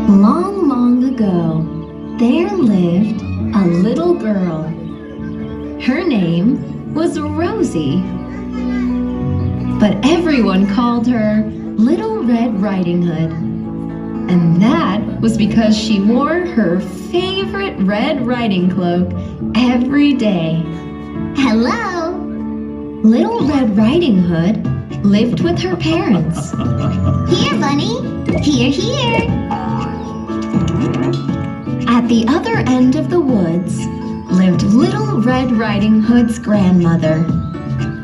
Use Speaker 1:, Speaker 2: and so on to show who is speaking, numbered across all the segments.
Speaker 1: Long, long ago, there lived a little girl. Her name was Rosie, but everyone called her Little Red Riding Hood. And that was because she wore her favorite red riding cloak every day. Hello! Little Red Riding Hood lived with her parents. Here, Bunny! Here, here! At the other end of the woods lived Little Red Riding Hood's grandmother.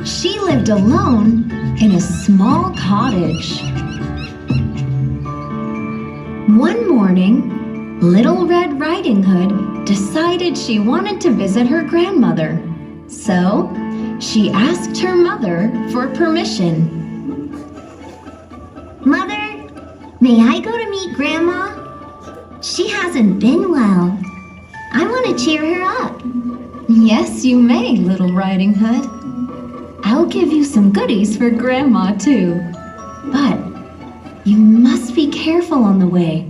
Speaker 1: She lived alone in a small cottage. One morning, Little Red Riding Hood decided she wanted to visit her grandmother. So, she asked her mother for permission. Mother, may I go to meet Grandma? She hasn't been well. I want to cheer her up. Yes, you may, Little Riding Hood. I'll give you some goodies for Grandma, too. But you must be careful on the way.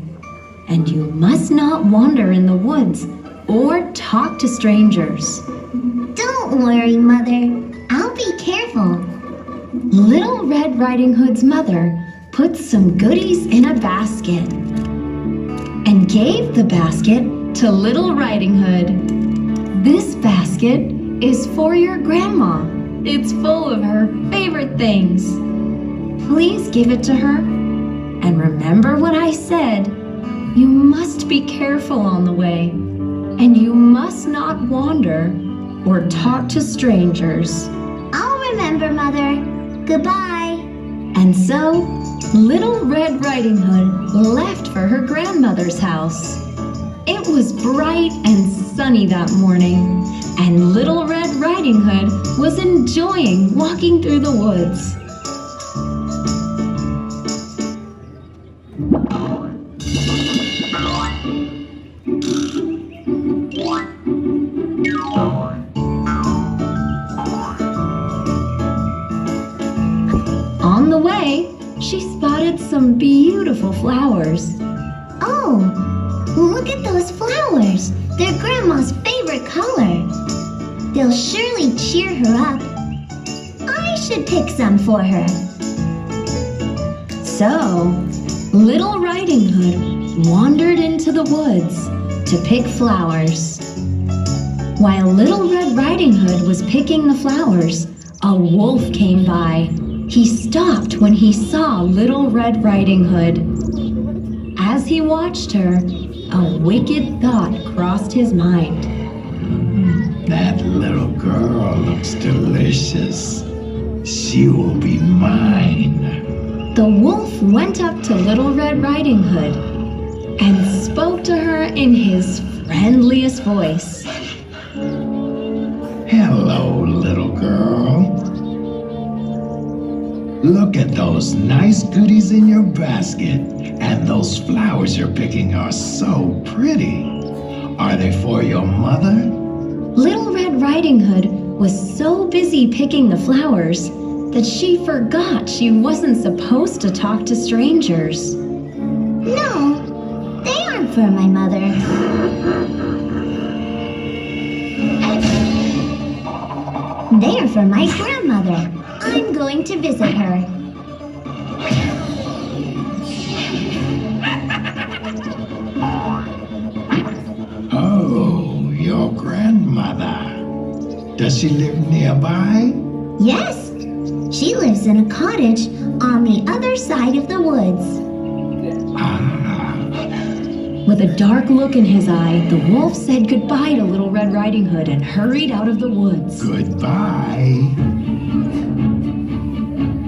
Speaker 1: And you must not wander in the woods or talk to strangers. Don't worry, Mother. I'll be careful. Little Red Riding Hood's mother put some goodies in a basket and gave the basket to Little Riding Hood. This basket is for your grandma. It's full of her favorite things. Please give it to her. And remember what I said. You must be careful on the way. And you must not wander or talk to strangers. I'll remember, Mother. Goodbye. And so, Little Red Riding Hood left for her grandmother's house. It was bright and sunny that morning, and Little Red Riding Hood was enjoying walking through the woods. On the way, she spotted some beautiful flowers. Oh, look at those flowers! They're Grandma's favorite color. They'll surely cheer her up. I should pick some for her. So, Little Riding Hood wandered into the woods to pick flowers. While Little Red Riding Hood was picking the flowers, a wolf came by. He stopped when he saw Little Red Riding Hood. As he watched her, a wicked thought crossed his mind.
Speaker 2: That little girl looks delicious. She will be mine.
Speaker 1: The wolf went up to Little Red Riding Hood and spoke to her in his friendliest voice.
Speaker 2: Hello, little girl. Look at those nice goodies in your basket, and those flowers you're picking are so pretty. Are they for your mother?
Speaker 1: Little Red Riding Hood was so busy picking the flowers that she forgot she wasn't supposed to talk to strangers. No, they aren't for my mother. They are for my grandmother. I'm going to visit her.
Speaker 2: Oh, your grandmother. Does she live nearby?
Speaker 1: Yes, she lives in a cottage on the other side of the woods. With a dark look in his eye, the wolf said goodbye to Little Red Riding Hood and hurried out of the woods.
Speaker 2: Goodbye.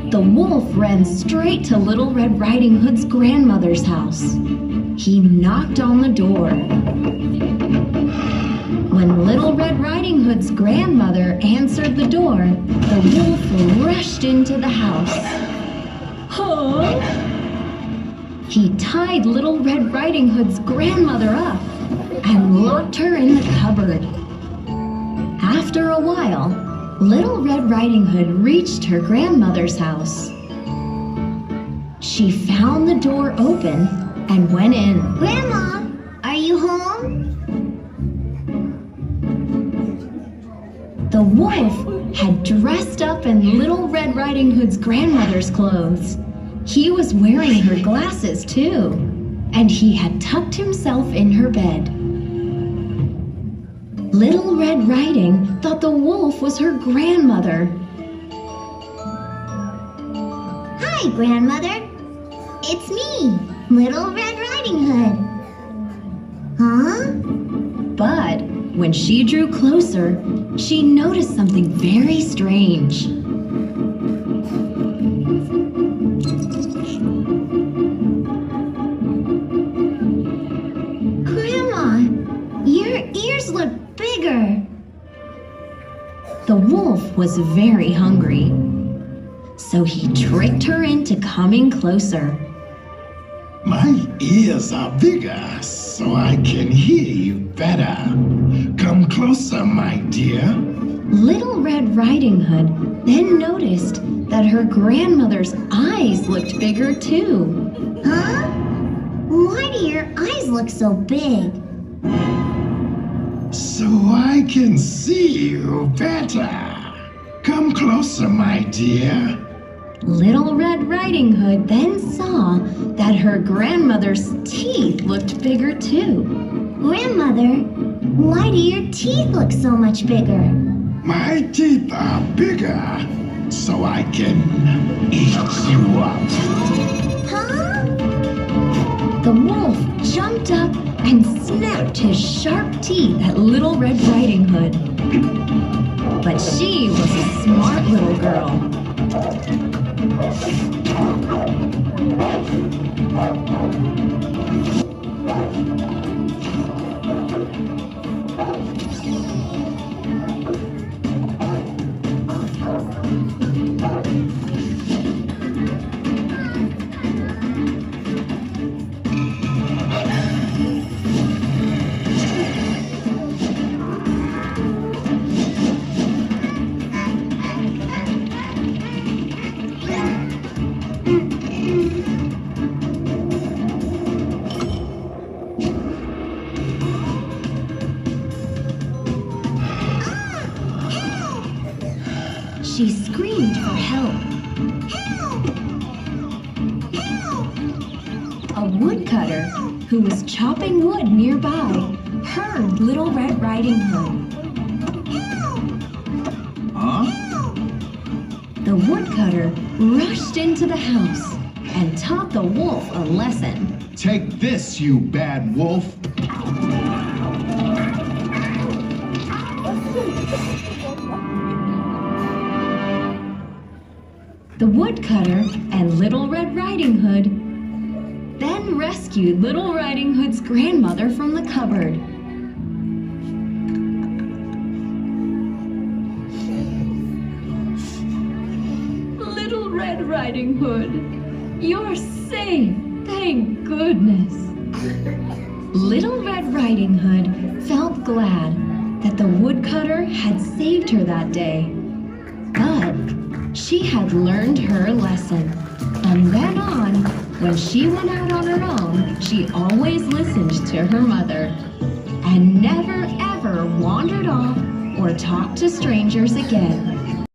Speaker 1: The wolf ran straight to Little Red Riding Hood's grandmother's house. He knocked on the door. When Little Red Riding Hood's grandmother answered the door, the wolf rushed into the house. Huh? He tied Little Red Riding Hood's grandmother up. and locked her in the cupboard. After a while, Little Red Riding Hood reached her grandmother's house. She found the door open and went in.
Speaker 3: Grandma, are you home?
Speaker 1: The wolf had dressed up in Little Red Riding Hood's grandmother's clothes. He was wearing her glasses too, and he had tucked himself in her bed. Little Red Riding thought the wolf was her grandmother.
Speaker 3: Hi, Grandmother. It's me, Little Red Riding Hood. Huh?
Speaker 1: But when she drew closer, she noticed something very strange.
Speaker 3: Grandma, your ears look bigger.
Speaker 1: The wolf was very hungry, so he tricked her into coming closer.
Speaker 2: My ears are bigger, so I can hear you better. Come closer, my dear.
Speaker 1: Little Red Riding Hood then noticed that her grandmother's eyes looked bigger too.
Speaker 3: Huh? Why do your eyes look so big?
Speaker 2: So I can see you better. Come closer, my dear.
Speaker 1: Little Red Riding Hood then saw that her grandmother's teeth looked bigger too.
Speaker 3: Grandmother, why do your teeth look so much bigger?
Speaker 2: My teeth are bigger, so I can eat you up.
Speaker 3: Huh?
Speaker 1: The wolf jumped up and snapped his sharp teeth at Little Red Riding Hood. But she was a smart little girl. She screamed for help.
Speaker 3: Help! Help!
Speaker 1: A woodcutter who was chopping wood nearby heard Little Red Riding Hood.
Speaker 2: Huh?
Speaker 1: The woodcutter rushed into the house and taught the wolf a lesson.
Speaker 2: Take this, you bad wolf.
Speaker 1: The woodcutter and Little Red Riding Hood then rescued Little Riding Hood's grandmother from the cupboard. Little Red Riding Hood, you're safe, thank goodness. Little Red Riding Hood felt glad that the woodcutter had saved her that day. But she had learned her lesson. From then on, when she went out on her own, she always listened to her mother and never ever wandered off or talked to strangers again.